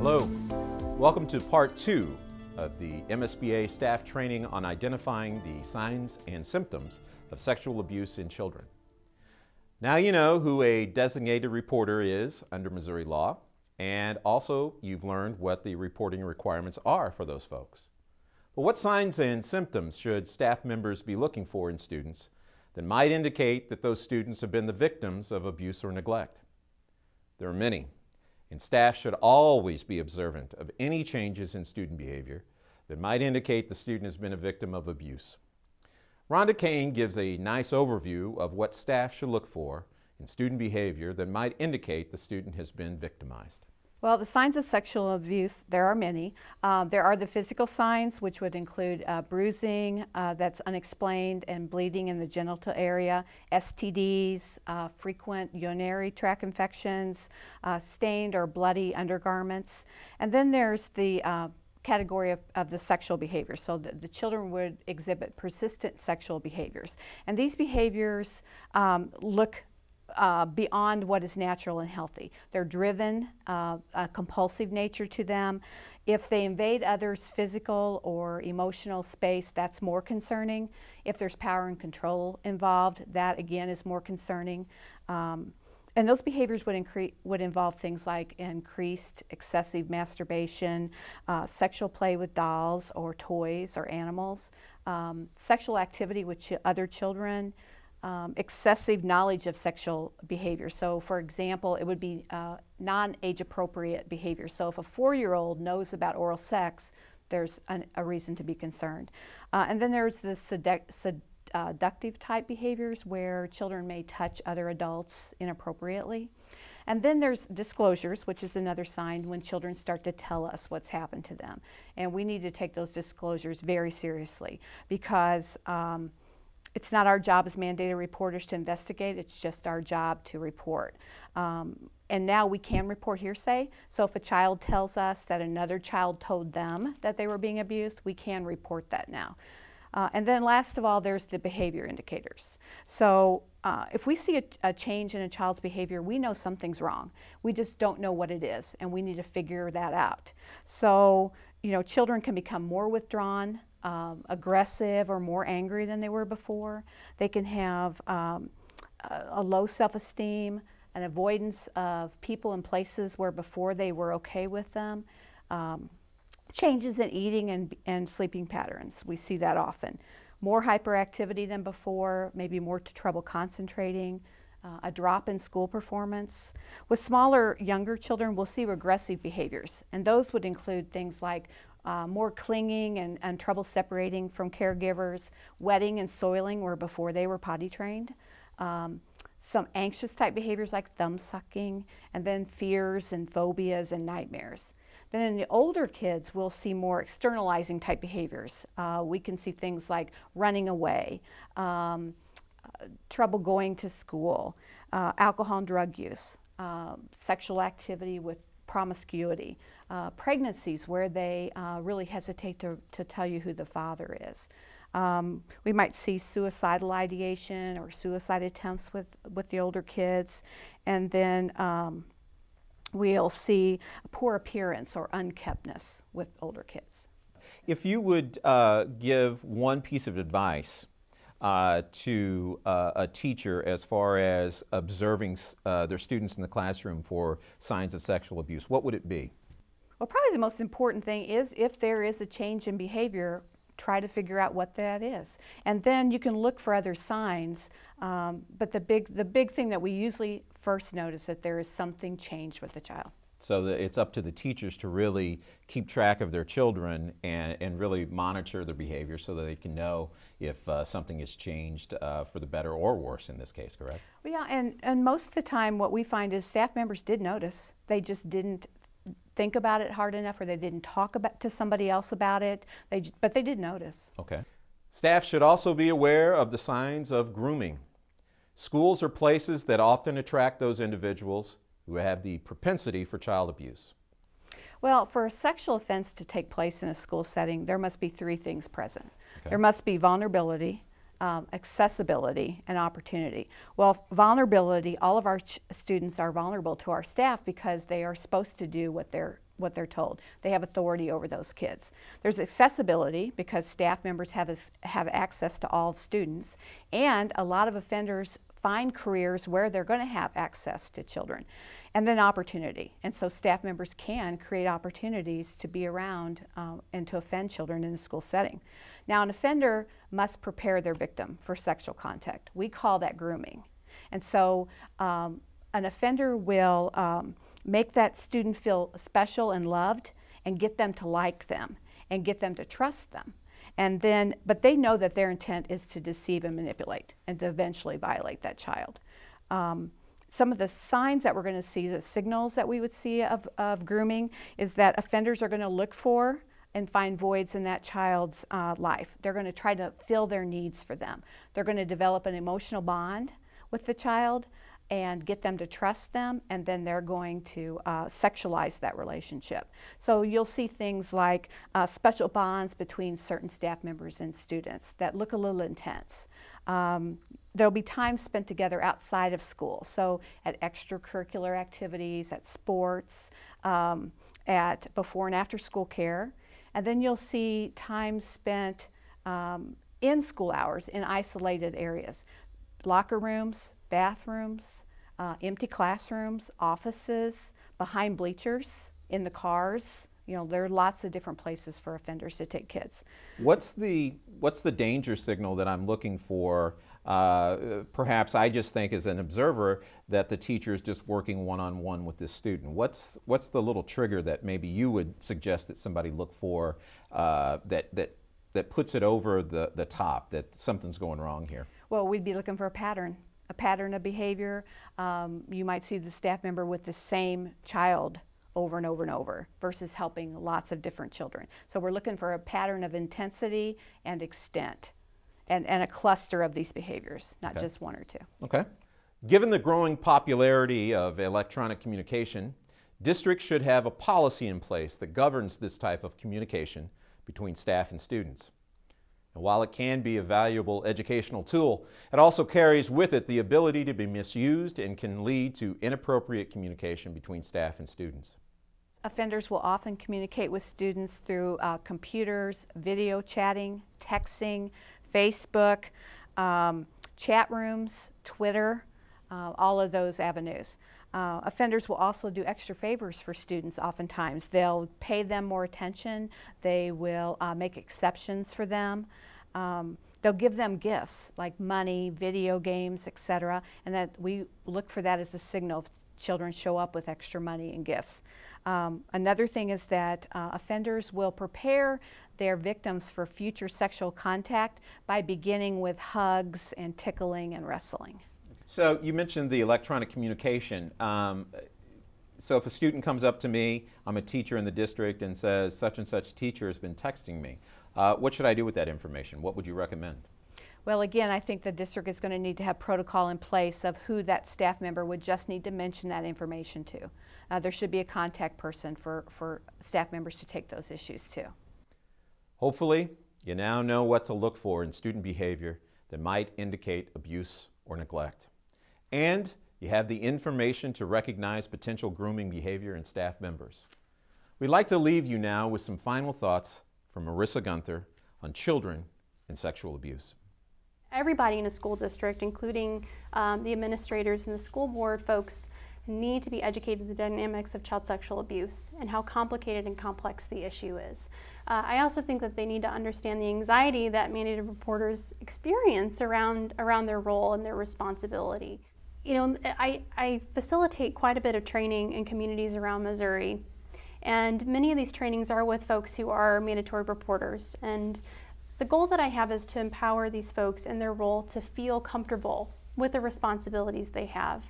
Hello, welcome to part 2 of the MSBA staff training on identifying the signs and symptoms of sexual abuse in children. Now you know who a designated reporter is under Missouri law, and also you've learned what the reporting requirements are for those folks. But what signs and symptoms should staff members be looking for in students that might indicate that those students have been the victims of abuse or neglect? There are many. And staff should always be observant of any changes in student behavior that might indicate the student has been a victim of abuse. Rhonda Kane gives a nice overview of what staff should look for in student behavior that might indicate the student has been victimized. Well, the signs of sexual abuse, there are many. There are the physical signs, which would include bruising that's unexplained and bleeding in the genital area, STDs, frequent urinary tract infections, stained or bloody undergarments. And then there's the category of the sexual behavior. So the children would exhibit persistent sexual behaviors. And these behaviors look beyond what is natural and healthy. They're driven, a compulsive nature to them. If they invade others' physical or emotional space, that's more concerning. If there's power and control involved, that again is more concerning. And those behaviors would involve things like increased excessive masturbation, sexual play with dolls or toys or animals, sexual activity with other children, excessive knowledge of sexual behavior. So for example, it would be non-age appropriate behavior. So if a 4-year-old knows about oral sex, there's a reason to be concerned. And then there's the seductive type behaviors where children may touch other adults inappropriately. And then there's disclosures, which is another sign when children start to tell us what's happened to them. And we need to take those disclosures very seriously because it's not our job as mandated reporters to investigate, it's just our job to report. And now we can report hearsay, so if a child tells us that another child told them that they were being abused, we can report that now. And then last of all, there's the behavior indicators. So if we see a change in a child's behavior, we know something's wrong. We just don't know what it is, and we need to figure that out. So, you know, children can become more withdrawn, aggressive or more angry than they were before. They can have a low self-esteem, an avoidance of people and places where before they were okay with them. Changes in eating and sleeping patterns. We see that often. More hyperactivity than before, maybe more trouble concentrating, a drop in school performance. With smaller, younger children, we'll see regressive behaviors, and those would include things like more clinging and trouble separating from caregivers, wetting and soiling where before they were potty trained, some anxious type behaviors like thumb sucking, and then fears and phobias and nightmares. Then in the older kids, we'll see more externalizing type behaviors. We can see things like running away, trouble going to school, alcohol and drug use, sexual activity with promiscuity, pregnancies where they really hesitate to tell you who the father is. We might see suicidal ideation or suicide attempts with the older kids, and then we'll see poor appearance or unkeptness with older kids. If you would give one piece of advice to a teacher as far as observing their students in the classroom for signs of sexual abuse, what would it be? Well, probably the most important thing is if there is a change in behavior, try to figure out what that is. And then you can look for other signs, but the big thing that we usually first notice that there is something changed with the child. So it's up to the teachers to really keep track of their children and really monitor their behavior so that they can know if something has changed for the better or worse in this case, correct? Well, yeah, and most of the time what we find is staff members did notice. They just didn't think about it hard enough, or they didn't talk to somebody else about it, but they did notice. Okay. Staff should also be aware of the signs of grooming. Schools are places that often attract those individuals who have the propensity for child abuse. Well, for a sexual offense to take place in a school setting, there must be 3 things present. Okay. There must be vulnerability, accessibility, and opportunity. Well, vulnerability, all of our students are vulnerable to our staff because they are supposed to do what they're what they're told. They have authority over those kids. There's accessibility because staff members have access to all students, and a lot of offenders find careers where they're going to have access to children. And then opportunity. And so staff members can create opportunities to be around and to offend children in a school setting. Now, an offender must prepare their victim for sexual contact. We call that grooming. And so an offender will make that student feel special and loved and get them to like them and get them to trust them. And then, but they know that their intent is to deceive and manipulate and to eventually violate that child. Some of the signs that we're going to see, the signals that we would see of grooming, is that offenders are going to look for and find voids in that child's life. They're going to try to fill their needs for them. They're going to develop an emotional bond with the child and get them to trust them, and then they're going to sexualize that relationship. So you'll see things like special bonds between certain staff members and students that look a little intense. There'll be time spent together outside of school, so at extracurricular activities, at sports, at before and after school care. And then you'll see time spent in school hours in isolated areas. Locker rooms, bathrooms, empty classrooms, offices, behind bleachers, in the cars. You know, there are lots of different places for offenders to take kids. What's the danger signal that I'm looking for? Perhaps I just think as an observer that the teacher is just working one-on-one with this student. What's the little trigger that maybe you would suggest that somebody look for that puts it over the top, that something's going wrong here? Well, we'd be looking for a pattern of behavior. You might see the staff member with the same child over and over and over versus helping lots of different children. So we're looking for a pattern of intensity and extent and a cluster of these behaviors, not just one or two. Okay. Given the growing popularity of electronic communication, districts should have a policy in place that governs this type of communication between staff and students. And while it can be a valuable educational tool, it also carries with it the ability to be misused and can lead to inappropriate communication between staff and students. Offenders will often communicate with students through computers, video chatting, texting, Facebook, chat rooms, Twitter, all of those avenues. Offenders will also do extra favors for students oftentimes. They'll pay them more attention. They will make exceptions for them. They'll give them gifts like money, video games, etc. And that we look for that as a signal if children show up with extra money and gifts. Another thing is that offenders will prepare their victims for future sexual contact by beginning with hugs and tickling and wrestling. So you mentioned the electronic communication. So if a student comes up to me, I'm a teacher in the district, and says such and such teacher has been texting me, what should I do with that information? What would you recommend? Well, again, I think the district is going to need to have protocol in place of who that staff member would just need to mention that information to. There should be a contact person for staff members to take those issues to. Hopefully, you now know what to look for in student behavior that might indicate abuse or neglect. And you have the information to recognize potential grooming behavior in staff members. We'd like to leave you now with some final thoughts from Marissa Gunther on children and sexual abuse. Everybody in a school district, including the administrators and the school board folks, need to be educated in the dynamics of child sexual abuse and how complicated and complex the issue is. I also think that they need to understand the anxiety that mandated reporters experience around their role and their responsibility. You know, I facilitate quite a bit of training in communities around Missouri, and many of these trainings are with folks who are mandatory reporters. And the goal that I have is to empower these folks in their role to feel comfortable with the responsibilities they have,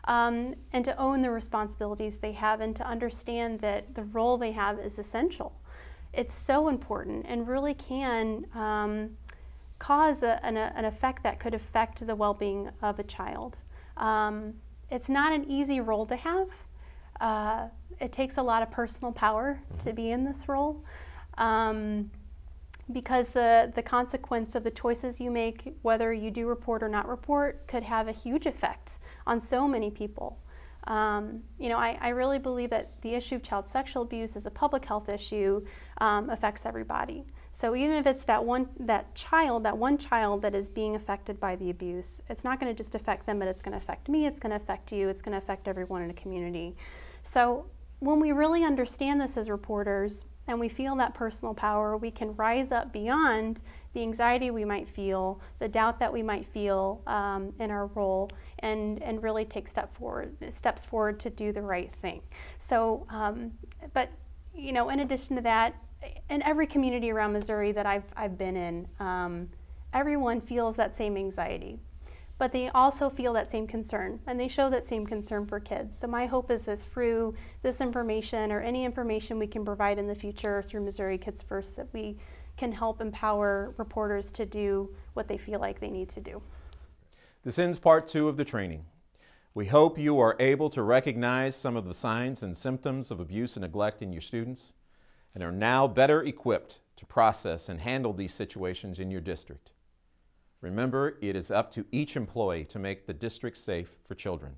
and to own the responsibilities they have, and to understand that the role they have is essential. It's so important and really can cause an effect that could affect the well-being of a child. It's not an easy role to have. It takes a lot of personal power to be in this role. Because the consequence of the choices you make, whether you do report or not report, could have a huge effect on so many people. You know, I really believe that the issue of child sexual abuse is a public health issue, affects everybody. So even if it's that one child that is being affected by the abuse, it's not going to just affect them, but it's going to affect me, it's going to affect you, it's going to affect everyone in a community. So when we really understand this as reporters and we feel that personal power, we can rise up beyond the anxiety we might feel, the doubt that we might feel in our role, and really take steps forward to do the right thing. So, but you know, in addition to that, in every community around Missouri that I've been in, everyone feels that same anxiety, but they also feel that same concern, and they show that same concern for kids. So my hope is that through this information or any information we can provide in the future through Missouri Kids First, that we can help empower reporters to do what they feel like they need to do. This ends part 2 of the training. We hope you are able to recognize some of the signs and symptoms of abuse and neglect in your students, and are now better equipped to process and handle these situations in your district. Remember, it is up to each employee to make the district safe for children.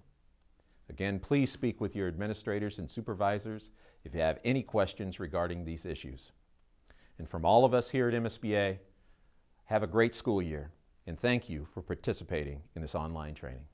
Again, please speak with your administrators and supervisors if you have any questions regarding these issues. And from all of us here at MSBA, have a great school year, and thank you for participating in this online training.